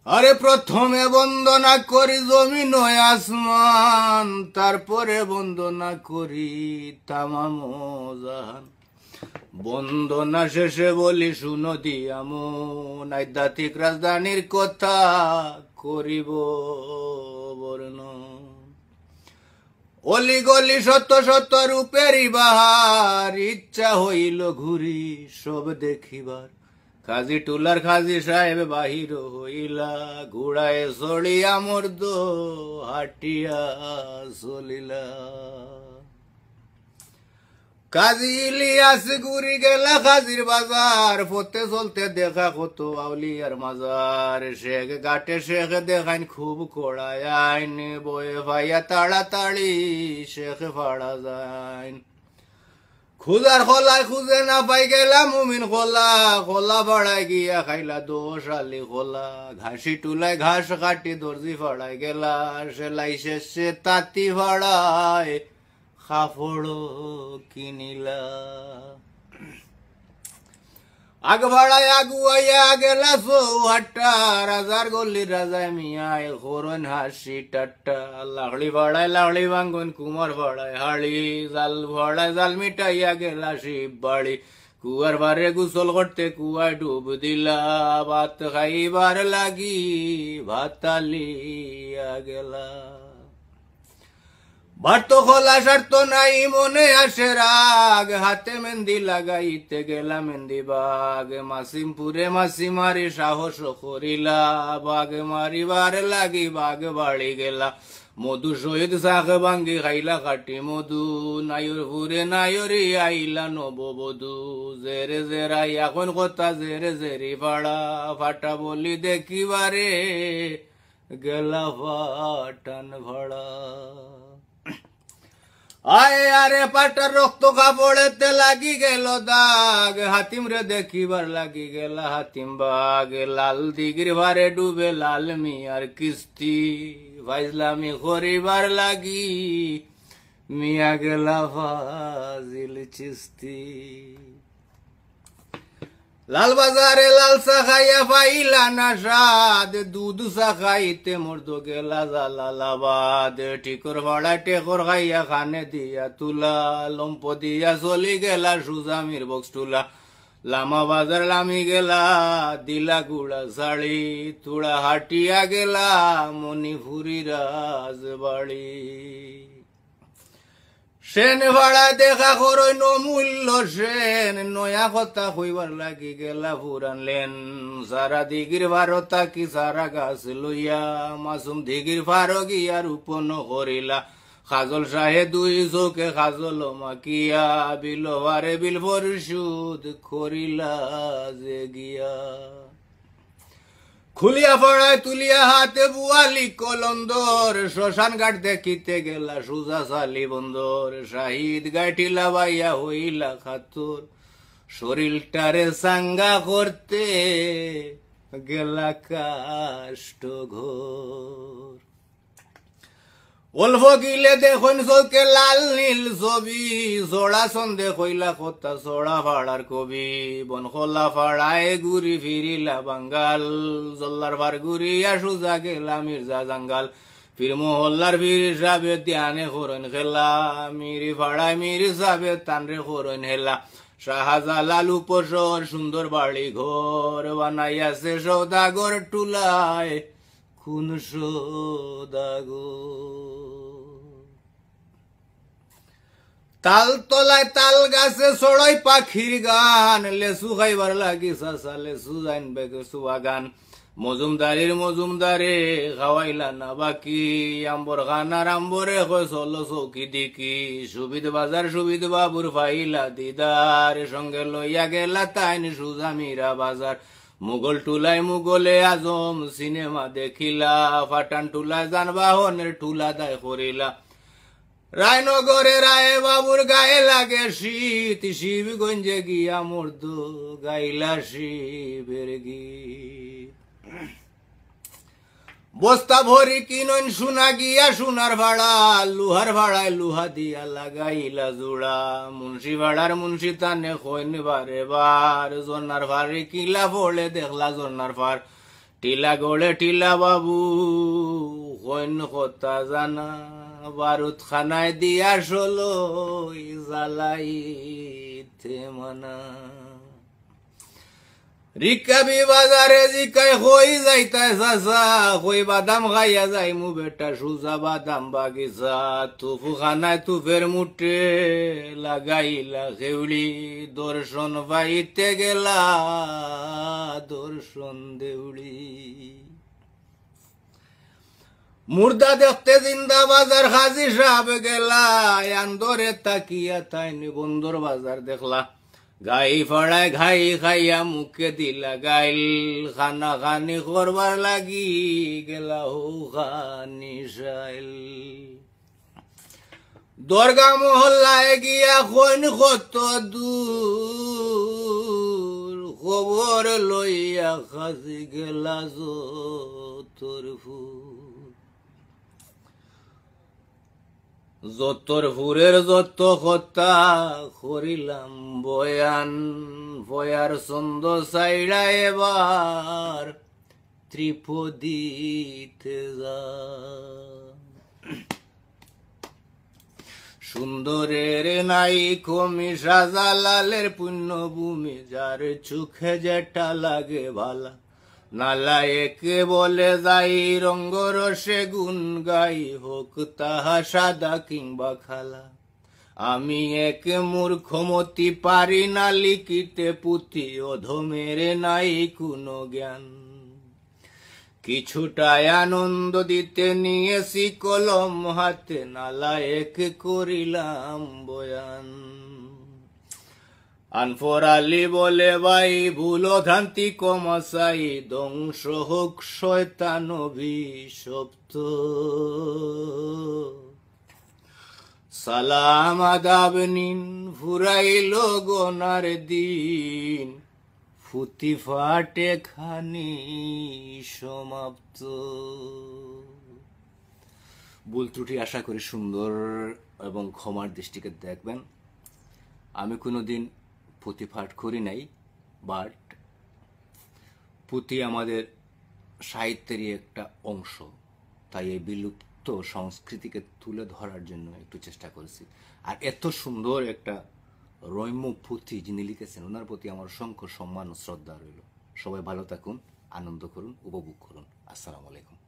আরে প্রথমে বন্দনা করি জমিন ও আসমান, তারপরে বন্দনা করি তামাম জাহান। বন্দনা শেষে বলি শুনো দিয়া মন, আধ্যাত্মিক রাজধানীর কথা করিব বর্ণন। অলি গলি শত শত রূপেরই বাহার, ইচ্ছা হইল ঘুরি সব দেখিবার। খাজি টুলার খাজি সাহেব বাহির হইলা, ঘোড়ায় চড়িয়া মর্দ হাটিয়া চলিলা। কাজী ইলিয়াস ঘুরি গেলা খাজির বাজার, পথে চলতে দেখা কত আউলিয়ার মাজার। শেখ ঘাটে শেখ দেখাইন খুব কড়ায় আইন, বয়ে ভাইয়া তাড়াতাড়ি শেখ ফাড়া যাইন। খুদার খোলায় খুঁজে না পাই গেলা মুমিন খোলা, খোলা ফাড়ায় গিয়া খাইলা 2 আলি খোলা। ঘাসি টুলায় ঘাস কাটি দর্জি ফাড়ায় গেলা, সেলাই শেষে তাঁতি ফাড়ায় কাপড় কিনিলা। আগ ভাড়ায় আগুয়াইয়া গেলা চৌহাট্টা, রাজার গল্লির রাজায় মিয়ায় খোরন হাসি টাট্টা। লাহড়ি ভাড়ায় লাহড়ি ভাঙ্গন, কুমার ভাড়ায় হাড়ি, জাল ভাড়ায় জাল মিটাইয়া গেলা শিব বাড়ি। কুয়ার ভারে গুসল করতে কুয়ায় ডুব দিলা, ভাত খাইবার লাগি ভাতালিয়া গেলা। ভাত খোলা সারত নাই মনে আসে রাগ, হাতে মেহেন্দি লাগাইতে গেলা মেহেন্দি বাগ। মাসিমপুরে মাসি মারি সাহস করিলা, বাঘ মারিবার লাগি বাঘ বাড়ি গেলা। মধু শহীদ শাক ভাঙ্গি খাইলা কাটি মধু, নায়রপুরে নায়রি আইলা নববধূ। জেরে জেরাই এখন কথা জেরে জেরি ফাড়া, ফাটা বলি দেখিবারে গেলা ফাটান ভাড়া। আয় আরে পাটার রক্ত কাপড়েতে লাগি গেল দাগ, হাতিম রে দেখিবার লাগি গেলা হাতিম বাগ। লাল দিগির ভারে ডুবে লাল মিয়ার কিস্তি, ফাইজলামি করিবার লাগি মিয়া গেলা ফাজিল চিস্তি। লাল বাজারে লাল চা খাইয়া পাইলা না স্বাদ, দুধ চা খাইতে মর্দ গেলা জালালাবাদ। ঠিকর ভাড়া টেকর খাইয়া খানে দিয়া তুলা, লম্প দিয়া চলি গেলা সুজামির বক্স টুলা। লামা বাজার লামি গেলা দিলা গুড়া শাড়ি, তুড়া হাটিয়া গেলা মণিপুরি রাজবাড়ি। সেন ভাড়া দেখা করই নমূল্য সেন, নয়া কথা হইবার লাগি গেলা পুরান লেন। সারা দিগির ভারতা কি সারা গাছ লইয়া, মাসুম দিগির ফারো গিয়া রূপন করিলা। খাজল শাহে 2 চোখে খাজল মাকিয়া, বিলবারে বিল পরিশোধ করিলা যে গিয়া। খুলিয়া পড়ায় তুলিয়া হাতে বুয়ালি কলন্দর, শ্মশান ঘাট দেখিতে গেলা সুজা সালি বন্দর। শাহিদ গাঠিলা বাইয়া হইলা খাতুর, শরীরটারে সাঙ্গা করতে গেলা কাষ্ট ঘোর। অল্প গিলে দেখুন চোখে লাল নীল ছবি, জোড়া সন্দে কইলা কথা চড়া ফাড়ার কবি। বনখোলা ফাড়ায় ঘুরি ফিরিলা বাঙ্গাল, জল্লার ভার ঘুরিয়া সুজা গেলা মির্জা জাঙ্গাল। ফির মহল্লার ফির হিসাবে ধ্যানে করন খেলা, মিরি ফাড়ায় মিরি সাবে তানরে করন হেলা। শাহজালাল উপশহর সুন্দর বাড়ি ঘর, বানাইয়াছে সৌদাগর টুলায় খুন সৌদাগর। তাল তলায় তাল গাছে চড়াই পাখির গান, লেসু খাইবার লাগি চাচা লেসু জানবে কিছু বাগান। মজুমদারির মজুমদারে খাওয়াইলা না বাকি, আম্বর খানার আম্বরে কয় চলো চৌকি দিকি। সুবিধ বাজার সুবিধ বাবুর ফাইলা দিদার, সঙ্গে লইয়া গেলা তাইন সুজা মীরা বাজার। মুঘল টুলায় মুঘলে আজম সিনেমা দেখিলা, ফাটান টুলায় যানবাহনের টুলা দায় করিলা। রায়নগরে রায় বাবুর গায়ে লাগে শীত, শিবগঞ্জে গিয়া মর্দ গাইলা শিবের গীত। বস্তা ভরি কিনন সোনা গিয়া সোনার ভাড়া, লোহার ভাড়ায় লোহা দিয়া লাগাইলা জোড়া। মুন্সি ভাড়ার মুন্সি তানে কইন বারে বার, জন্নার ভারে কিলা পড়লে দেখলা জন্নার ফার। টিলা গড়ে টিলা বাবু কইন কথা জানা বারুদ খানায় দিয়া সলো জ্বালাইতে মানা রিকাবি বাজারে জিকাই হই যাইতা চাচা কই বাদাম খাইয়া যাই মু বেটা সুজা বাদাম বাগিচা তুফু খানায় তুফের মুটে লাগাইলা খেউলি দর্শন পাইতে গেলা দর্শন দেউলি মুর্দা দেখতে জিন্দা বাজার হাজি সাহেব গেলা আন্দরে তাকিয়া তাইনি বন্দর বাজার দেখলা গাই ফড়ায় ঘাই খাইয়া মুখে দিলা গাইল খানা খানি করবার লাগি গেলা হো খানি সাইল দরগা মহল্লায় গিয়া কোন কত দূর খবর লইয়া খাসি গেলা তোর যতর ফুরের যত কথা করিলাম বয়ান বয়ার ছন্দ চাইরা এবার ত্রিপদীতে যা সুন্দরের নাই কমি সাজালালের পুণ্যভূমি যার চোখে যেটা লাগে ভালা নালায়েকে বলে যাই রঙ্গরসে গুণ গাই হোক তাহা সাদা কিংবা খালা আমি এক মূর্খমতি পারি না লিখিতে পুঁথি অধমের নাই কোনো জ্ঞান কিছুটাই আনন্দ দিতে নিয়েছি কলম হাতে নালায়েক করিলাম বয়ান আনফরালি বলে ভাই ভুল ভ্রান্তি কমাসাই ধ্বংস হোক শয়তান অভিশপ্ত সালাম আদাব নিন ফুরাইল গোনার দিন ফুটি ফাটে খানি সমাপ্ত ভুল ত্রুটি আশা করি সুন্দর এবং ক্ষমার দৃষ্টিকে দেখবেন আমি কোনোদিন পুঁথি পাঠ করি নাই বাট পুঁথি আমাদের সাহিত্যেরই একটা অংশ তাই এই বিলুপ্ত সংস্কৃতিকে তুলে ধরার জন্য একটু চেষ্টা করেছি আর এত সুন্দর একটা রম্য পুঁথি যিনি লিখেছেন ওনার প্রতি আমার অসংখ্য সম্মান ও শ্রদ্ধা রইল সবাই ভালো থাকুন আনন্দ করুন উপভোগ করুন আসসালামু আলাইকুম